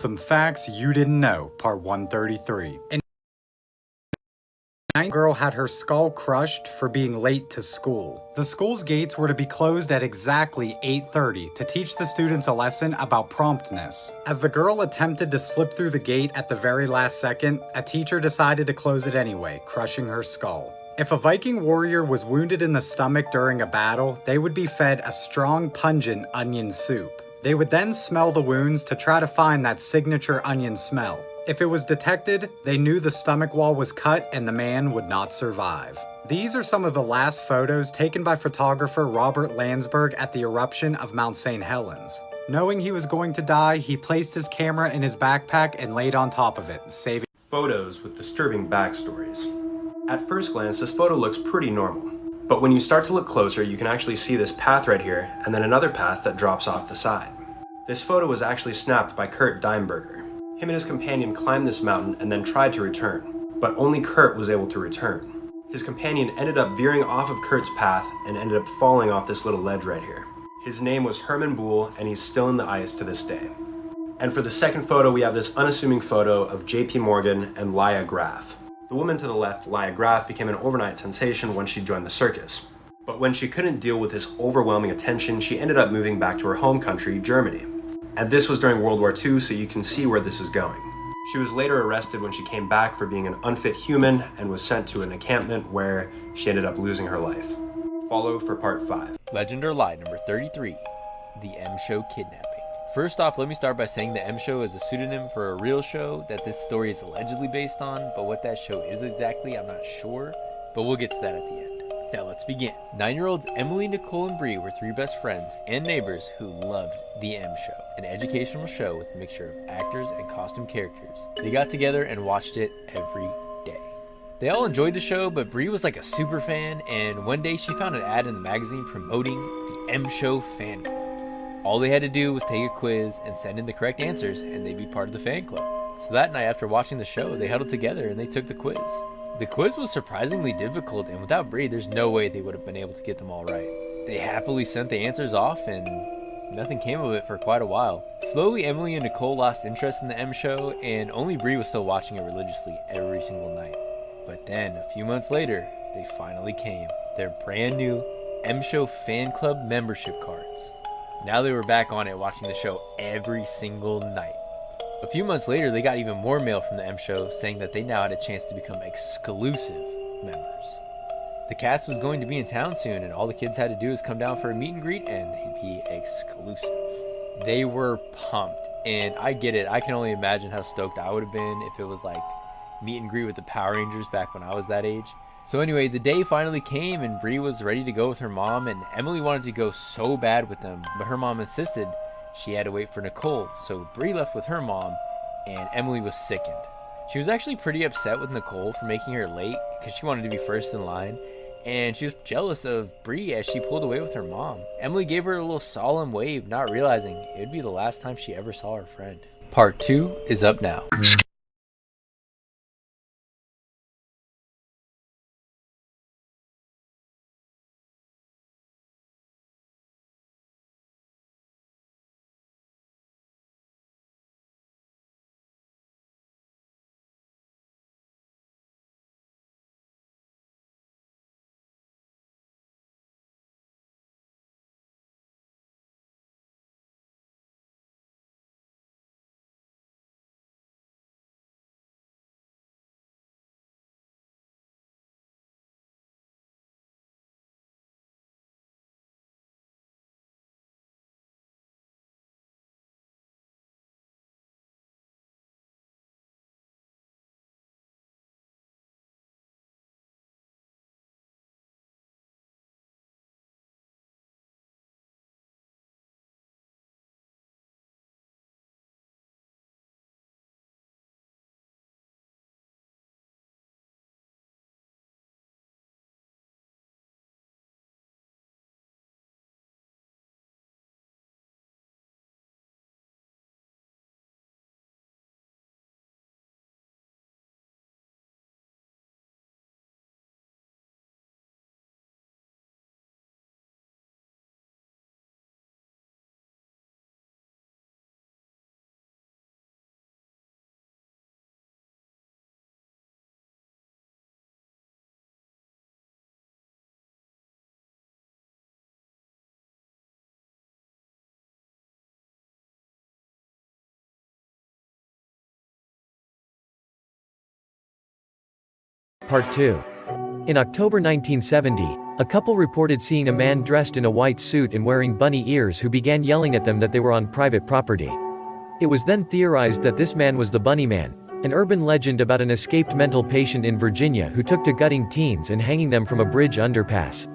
Some facts you didn't know, part 133. A girl had her skull crushed for being late to school. The school's gates were to be closed at exactly 8:30 to teach the students a lesson about promptness. As the girl attempted to slip through the gate at the very last second, a teacher decided to close it anyway, crushing her skull. If a Viking warrior was wounded in the stomach during a battle, they would be fed a strong, pungent onion soup. They would then smell the wounds to try to find that signature onion smell. If it was detected, they knew the stomach wall was cut and the man would not survive. These are some of the last photos taken by photographer Robert Landsberg at the eruption of Mount St. Helens. Knowing he was going to die, he placed his camera in his backpack and laid on top of it, saving photos with disturbing backstories. At first glance, this photo looks pretty normal. But when you start to look closer, you can actually see this path right here, and then another path that drops off the side. This photo was actually snapped by Kurt Dimberger. Him and his companion climbed this mountain and then tried to return, but only Kurt was able to return. His companion ended up veering off of Kurt's path and ended up falling off this little ledge right here. His name was Herman Buhl, and he's still in the ice to this day. And for the second photo, we have this unassuming photo of JP Morgan and Laia Graf. The woman to the left, Laia Graf, became an overnight sensation once she joined the circus. But when she couldn't deal with this overwhelming attention, she ended up moving back to her home country, Germany. And this was during World War II, so you can see where this is going. She was later arrested when she came back for being an unfit human and was sent to an encampment where she ended up losing her life. Follow for part 5. Legend or Lie number 33, The M Show Kidnapping. First off, let me start by saying the M Show is a pseudonym for a real show that this story is allegedly based on, but what that show is exactly, I'm not sure, but we'll get to that at the end. Now let's begin. 9-year-olds Emily, Nicole, and Bree were 3 best friends and neighbors who loved The M Show, an educational show with a mixture of actors and costume characters. They got together and watched it every day. They all enjoyed the show, but Bree was like a super fan, and one day she found an ad in the magazine promoting The M Show Fan Club. All they had to do was take a quiz and send in the correct answers, and they'd be part of the fan club. So that night after watching the show, they huddled together and they took the quiz. The quiz was surprisingly difficult, and without Bree, there's no way they would have been able to get them all right. They happily sent the answers off, and nothing came of it for quite a while. Slowly, Emily and Nicole lost interest in the M Show, and only Bree was still watching it religiously every single night. But then, a few months later, they finally came. Their brand new M Show Fan Club membership cards. Now they were back on it, watching the show every single night. A few months later, they got even more mail from the M Show saying that they now had a chance to become exclusive members. The cast was going to be in town soon, and all the kids had to do was come down for a meet and greet, and they'd be exclusive. They were pumped, and I get it. I can only imagine how stoked I would have been if it was like meet and greet with the Power Rangers back when I was that age. So anyway, the day finally came, and Bree was ready to go with her mom, and Emily wanted to go so bad with them, but her mom insisted she had to wait for Nicole, so Bree left with her mom, and Emily was sickened. She was actually pretty upset with Nicole for making her late, because she wanted to be first in line, and she was jealous of Bree as she pulled away with her mom. Emily gave her a little solemn wave, not realizing it would be the last time she ever saw her friend. Part 2 is up now. Part 2. In October 1970, a couple reported seeing a man dressed in a white suit and wearing bunny ears who began yelling at them that they were on private property. It was then theorized that this man was the Bunny Man, an urban legend about an escaped mental patient in Virginia who took to gutting teens and hanging them from a bridge underpass.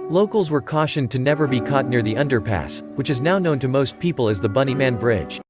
Locals were cautioned to never be caught near the underpass, which is now known to most people as the Bunny Man Bridge.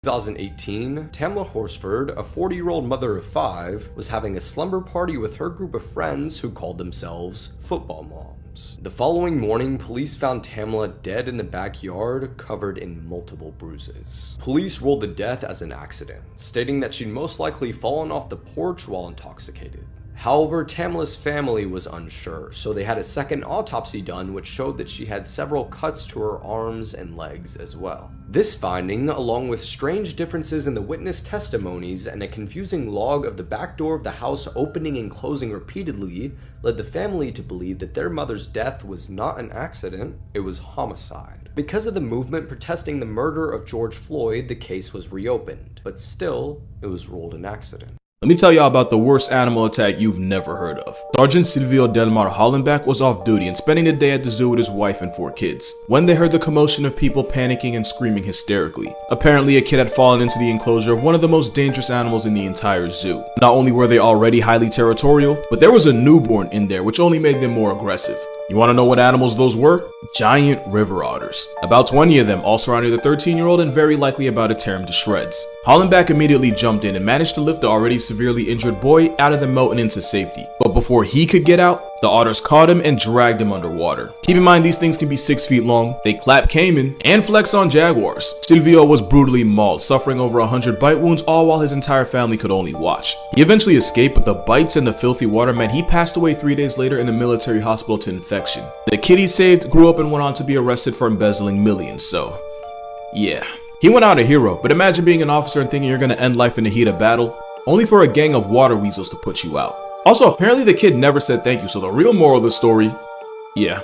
2018, Tamla Horsford, a 40-year-old mother of 5, was having a slumber party with her group of friends who called themselves Football Moms. The following morning, police found Tamla dead in the backyard, covered in multiple bruises. Police ruled the death as an accident, stating that she'd most likely fallen off the porch while intoxicated. However, Tamla's family was unsure, so they had a second autopsy done which showed that she had several cuts to her arms and legs as well. This finding, along with strange differences in the witness testimonies and a confusing log of the back door of the house opening and closing repeatedly, led the family to believe that their mother's death was not an accident, it was homicide. Because of the movement protesting the murder of George Floyd, the case was reopened, but still, it was ruled an accident. Let me tell y'all about the worst animal attack you've never heard of. Sergeant Silvio Delmar Hollenbach was off duty and spending the day at the zoo with his wife and 4 kids, when they heard the commotion of people panicking and screaming hysterically. Apparently, a kid had fallen into the enclosure of one of the most dangerous animals in the entire zoo. Not only were they already highly territorial, but there was a newborn in there, which only made them more aggressive. You want to know what animals those were? Giant river otters. About 20 of them, all surrounding the 13-year-old and very likely about to tear him to shreds. Hollenbach immediately jumped in and managed to lift the already severely injured boy out of the moat and into safety. But before he could get out, the otters caught him and dragged him underwater. Keep in mind these things can be 6 feet long, they clap caiman, and flex on jaguars. Silvio was brutally mauled, suffering over 100 bite wounds, all while his entire family could only watch. He eventually escaped, but the bites and the filthy water meant he passed away 3 days later in a military hospital to infection. The kid he saved grew up and went on to be arrested for embezzling millions, so yeah. He went out a hero, but imagine being an officer and thinking you're gonna end life in the heat of battle, only for a gang of water weasels to put you out. Also, apparently the kid never said thank you, so the real moral of the story, yeah.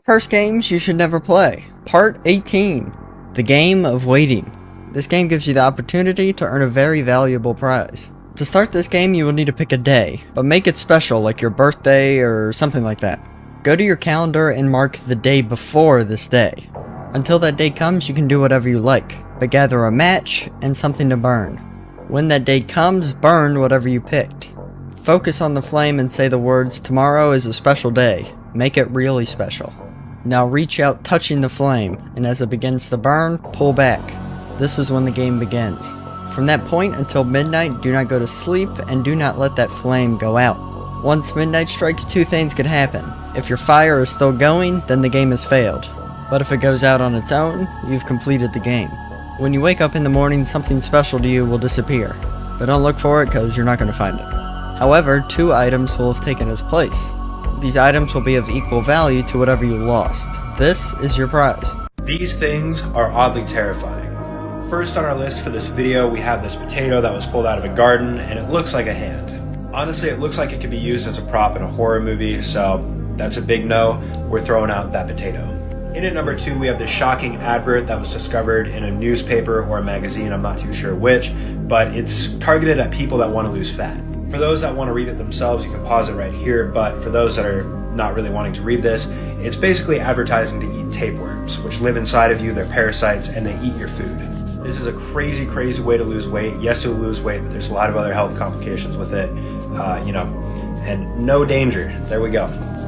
First games you should never play. Part 18. The Game of Waiting. This game gives you the opportunity to earn a very valuable prize. To start this game you will need to pick a day, but make it special like your birthday or something like that. Go to your calendar and mark the day before this day. Until that day comes you can do whatever you like, but gather a match and something to burn. When that day comes, burn whatever you picked. Focus on the flame and say the words, "Tomorrow is a special day." Make it really special. Now reach out touching the flame, and as it begins to burn, pull back. This is when the game begins. From that point until midnight, do not go to sleep and do not let that flame go out. Once midnight strikes, 2 things could happen. If your fire is still going, then the game has failed. But if it goes out on its own, you've completed the game. When you wake up in the morning, something special to you will disappear. But don't look for it because you're not going to find it. However, 2 items will have taken its place. These items will be of equal value to whatever you lost. This is your prize. These things are oddly terrifying. First on our list for this video, we have this potato that was pulled out of a garden, and it looks like a hand. Honestly, it looks like it could be used as a prop in a horror movie, so that's a big no. We're throwing out that potato. In at number 2, we have this shocking advert that was discovered in a newspaper or a magazine, I'm not too sure which, but it's targeted at people that want to lose fat. For those that want to read it themselves, you can pause it right here, but for those that are not really wanting to read this, it's basically advertising to eat tapeworms, which live inside of you, they're parasites, and they eat your food. This is a crazy, crazy way to lose weight. Yes, you'll lose weight, but there's a lot of other health complications with it, and no danger. There we go.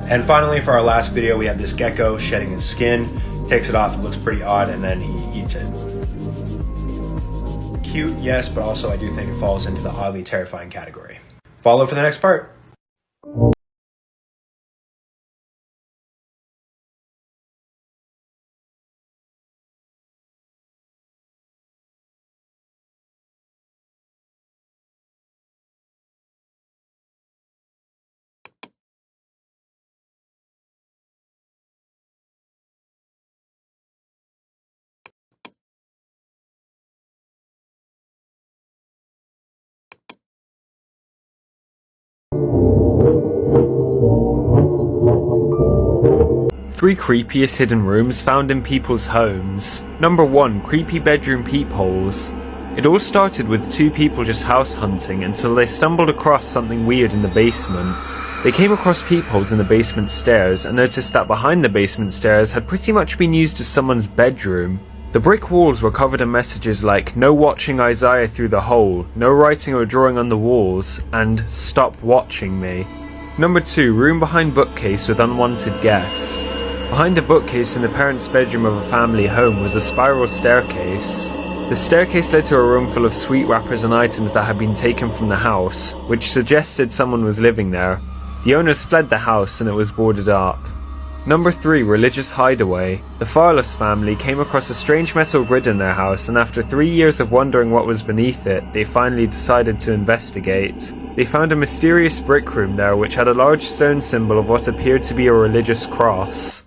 And finally, for our last video, we have this gecko shedding his skin, takes it off, it looks pretty odd, and then he eats it. Cute, yes, but also I do think it falls into the oddly terrifying category. Follow for the next part. 3 creepiest hidden rooms found in people's homes. Number 1. Creepy bedroom peepholes. It all started with 2 people just house hunting until they stumbled across something weird in the basement. They came across peepholes in the basement stairs and noticed that behind the basement stairs had pretty much been used as someone's bedroom. The brick walls were covered in messages like "No watching Isaiah through the hole," "No writing or drawing on the walls," and "Stop watching me." Number 2. Room behind bookcase with unwanted guest. Behind a bookcase in the parents' bedroom of a family home was a spiral staircase. The staircase led to a room full of sweet wrappers and items that had been taken from the house, which suggested someone was living there. The owners fled the house and it was boarded up. Number 3. Religious hideaway. The Farless family came across a strange metal grid in their house, and after 3 years of wondering what was beneath it, they finally decided to investigate. They found a mysterious brick room there which had a large stone symbol of what appeared to be a religious cross.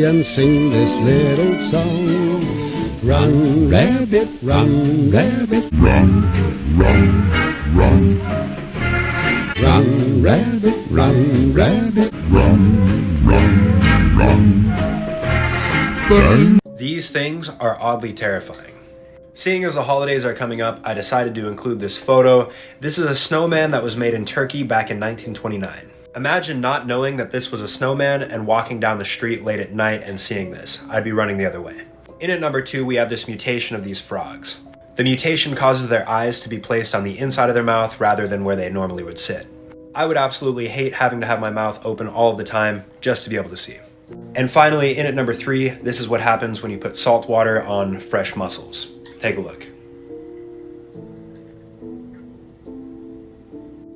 And sing this little song. Run, rabbit, run, rabbit, run, run, run. Run, rabbit, run, rabbit, run, run, run. Burn. These things are oddly terrifying. Seeing as the holidays are coming up, I decided to include this photo. This is a snowman that was made in Turkey back in 1929. Imagine not knowing that this was a snowman and walking down the street late at night and seeing this. I'd be running the other way. In at number 2, we have this mutation of these frogs. The mutation causes their eyes to be placed on the inside of their mouth rather than where they normally would sit. I would absolutely hate having to have my mouth open all of the time just to be able to see. And finally, in at number 3, this is what happens when you put salt water on fresh mussels. Take a look.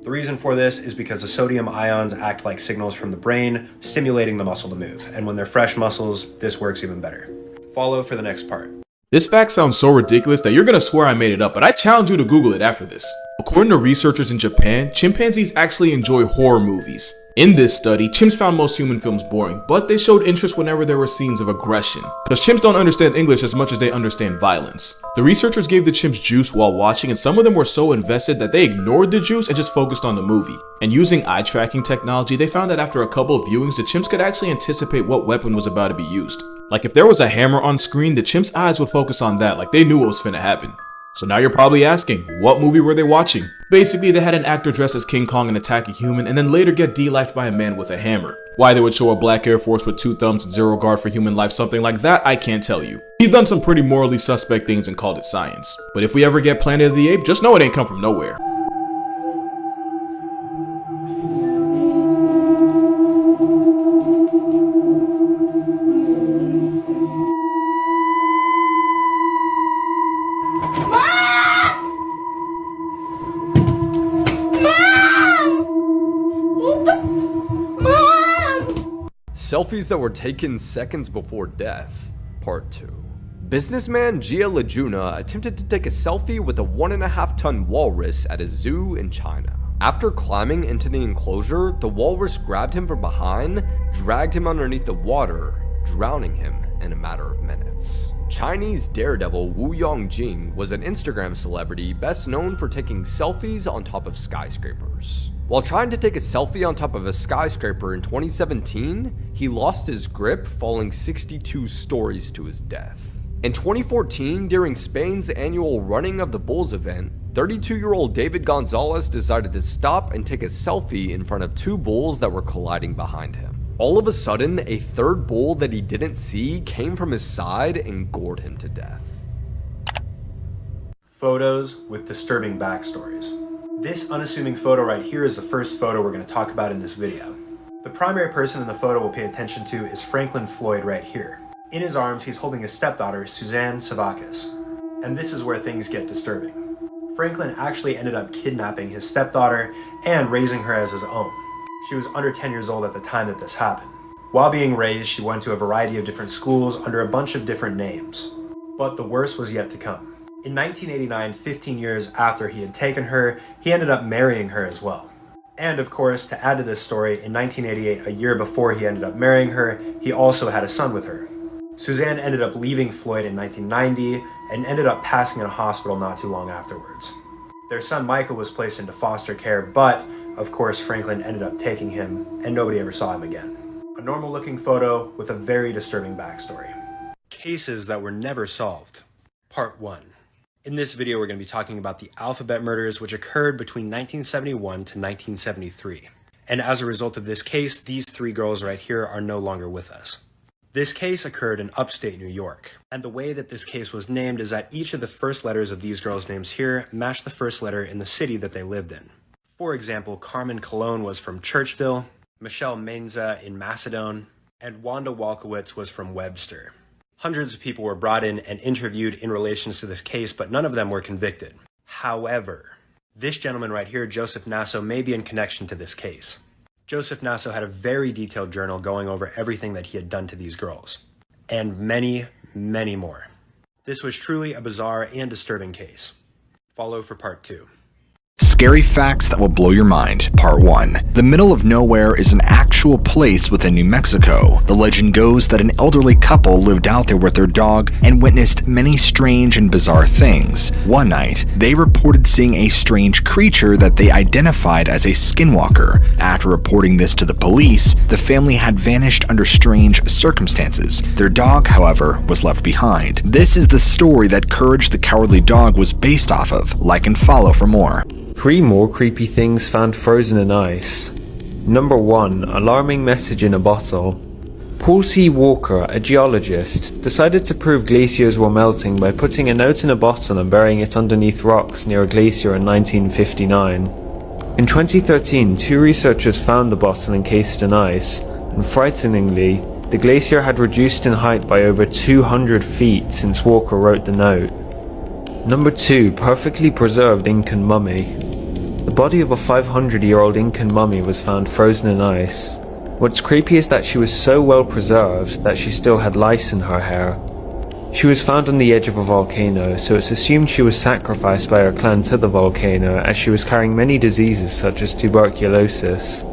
The reason for this is because the sodium ions act like signals from the brain, stimulating the muscle to move. And when they're fresh mussels, this works even better. Follow for the next part. This fact sounds so ridiculous that you're gonna swear I made it up, but I challenge you to Google it after this. According to researchers in Japan, chimpanzees actually enjoy horror movies. In this study, chimps found most human films boring, but they showed interest whenever there were scenes of aggression, because chimps don't understand English as much as they understand violence. The researchers gave the chimps juice while watching, and some of them were so invested that they ignored the juice and just focused on the movie. And using eye tracking technology, they found that after a couple of viewings, the chimps could actually anticipate what weapon was about to be used. Like if there was a hammer on screen, the chimp's eyes would focus on that, like they knew what was finna happen. So now you're probably asking, what movie were they watching? Basically, they had an actor dress as King Kong and attack a human, and then later get de-lifed by a man with a hammer. Why they would show a black Air Force with 2 thumbs and 0 guard for human life, something like that, I can't tell you. He's done some pretty morally suspect things and called it science. But if we ever get Planet of the Apes, just know it ain't come from nowhere. Selfies that were taken seconds before death, part 2. Businessman Gia Lajuna attempted to take a selfie with a 1.5-ton walrus at a zoo in China. After climbing into the enclosure, the walrus grabbed him from behind, dragged him underneath the water, drowning him in a matter of minutes. Chinese daredevil Wu Yongjing was an Instagram celebrity best known for taking selfies on top of skyscrapers. While trying to take a selfie on top of a skyscraper in 2017, he lost his grip, falling 62 stories to his death. In 2014, during Spain's annual Running of the Bulls event, 32-year-old David Gonzalez decided to stop and take a selfie in front of 2 bulls that were colliding behind him. All of a sudden, a third bull that he didn't see came from his side and gored him to death. Photos with disturbing backstories. This unassuming photo right here is the first photo we're going to talk about in this video. The primary person in the photo we'll pay attention to is Franklin Floyd right here. In his arms, he's holding his stepdaughter, Suzanne Savakis. And this is where things get disturbing. Franklin actually ended up kidnapping his stepdaughter and raising her as his own. She was under 10 years old at the time that this happened. While being raised, she went to a variety of different schools under a bunch of different names. But the worst was yet to come. In 1989, 15 years after he had taken her, he ended up marrying her as well. And of course, to add to this story, in 1988, a year before he ended up marrying her, he also had a son with her. Suzanne ended up leaving Floyd in 1990 and ended up passing in a hospital not too long afterwards. Their son Michael was placed into foster care, but of course Franklin ended up taking him and nobody ever saw him again. A normal looking photo with a very disturbing backstory. Cases that were never solved. Part 1. In this video we're going to be talking about the Alphabet murders, which occurred between 1971 to 1973. And as a result of this case, these 3 girls right here are no longer with us. This case occurred in upstate New York, and the way that this case was named is that each of the first letters of these girls' names here matched the first letter in the city that they lived in. For example, Carmen Colon was from Churchville, Michelle Menza in Macedon, and Wanda Walkowitz was from Webster. Hundreds of people were brought in and interviewed in relation to this case, but none of them were convicted. However, this gentleman right here, Joseph Nasso, may be in connection to this case. Joseph Nasso had a very detailed journal going over everything that he had done to these girls. And many, many more. This was truly a bizarre and disturbing case. Follow for part 2. Scary facts that will blow your mind. Part 1. The middle of nowhere is an actual place within New Mexico. The legend goes that an elderly couple lived out there with their dog and witnessed many strange and bizarre things. One night, they reported seeing a strange creature that they identified as a skinwalker. After reporting this to the police, the family had vanished under strange circumstances. Their dog, however, was left behind. This is the story that Courage the Cowardly Dog was based off of. Like and follow for more. 3 more creepy things found frozen in ice. Number 1. Alarming message in a bottle. Paul C. Walker, a geologist, decided to prove glaciers were melting by putting a note in a bottle and burying it underneath rocks near a glacier in 1959. In 2013, 2 researchers found the bottle encased in ice, and frighteningly, the glacier had reduced in height by over 200 feet since Walker wrote the note. Number 2. Perfectly preserved Incan mummy. The body of a 500-year-old Incan mummy was found frozen in ice. What's creepy is that she was so well preserved that she still had lice in her hair. She was found on the edge of a volcano, so it's assumed she was sacrificed by her clan to the volcano, as she was carrying many diseases such as tuberculosis.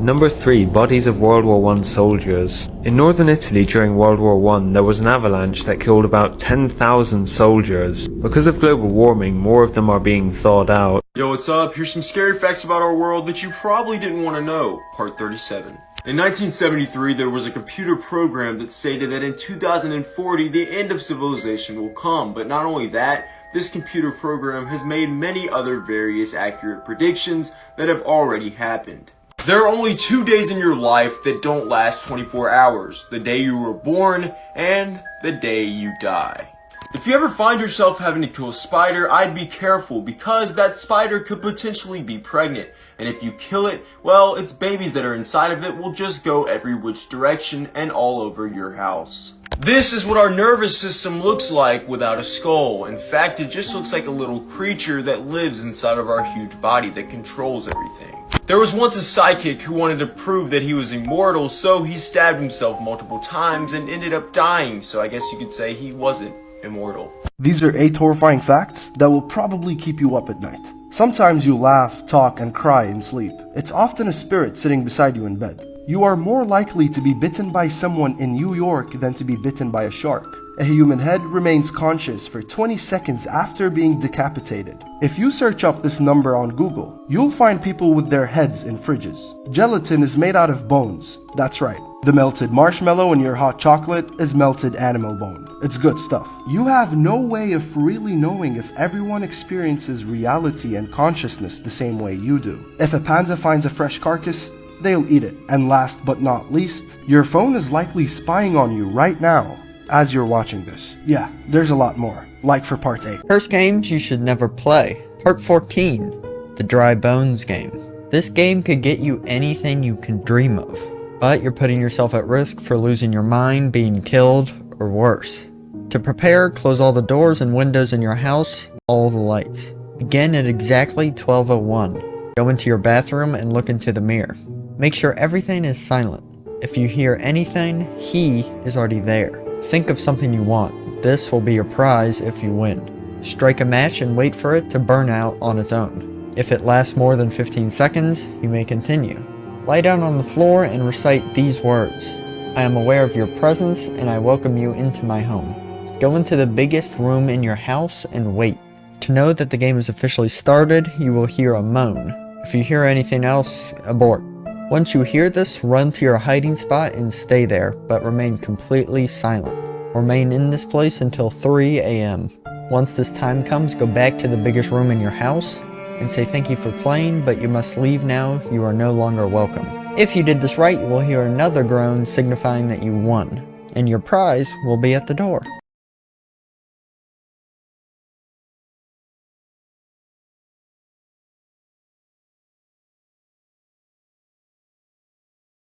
Number 3. Bodies of World War I soldiers. In northern Italy during World War I, there was an avalanche that killed about 10,000 soldiers. Because of global warming, more of them are being thawed out. Yo, what's up? Here's some scary facts about our world that you probably didn't want to know. Part 37. In 1973, there was a computer program that stated that in 2040, the end of civilization will come. But not only that, this computer program has made many other various accurate predictions that have already happened. There are only 2 days in your life that don't last 24 hours. The day you were born and the day you die. If you ever find yourself having to kill a spider, I'd be careful because that spider could potentially be pregnant. And if you kill it, well, its babies that are inside of it will just go every which direction and all over your house. This is what our nervous system looks like without a skull. In fact, it just looks like a little creature that lives inside of our huge body that controls everything. There was once a psychic who wanted to prove that he was immortal, so he stabbed himself multiple times and ended up dying, so I guess you could say he wasn't immortal. These are 8 horrifying facts that will probably keep you up at night. Sometimes you laugh, talk, and cry in sleep. It's often a spirit sitting beside you in bed. You are more likely to be bitten by someone in New York than to be bitten by a shark. A human head remains conscious for 20 seconds after being decapitated. If you search up this number on Google, you'll find people with their heads in fridges. Gelatin is made out of bones. That's right. The melted marshmallow in your hot chocolate is melted animal bone. It's good stuff. You have no way of really knowing if everyone experiences reality and consciousness the same way you do. If a panda finds a fresh carcass, they'll eat it. And last but not least, your phone is likely spying on you right now as you're watching this. Yeah, there's a lot more. Like for part 8. First games you should never play. Part 14. The Dry Bones game. This game could get you anything you can dream of, but you're putting yourself at risk for losing your mind, being killed, or worse. To prepare, close all the doors and windows in your house, all the lights. Begin at exactly 12:01. Go into your bathroom and look into the mirror. Make sure everything is silent. If you hear anything, he is already there. Think of something you want. This will be your prize if you win. Strike a match and wait for it to burn out on its own. If it lasts more than 15 seconds, you may continue. Lie down on the floor and recite these words. I am aware of your presence and I welcome you into my home. Go into the biggest room in your house and wait. To know that the game is officially started, you will hear a moan. If you hear anything else, abort. Once you hear this, run to your hiding spot and stay there, but remain completely silent. Remain in this place until 3 a.m. Once this time comes, go back to the biggest room in your house and say thank you for playing, but you must leave now, you are no longer welcome. If you did this right, you will hear another groan signifying that you won, and your prize will be at the door.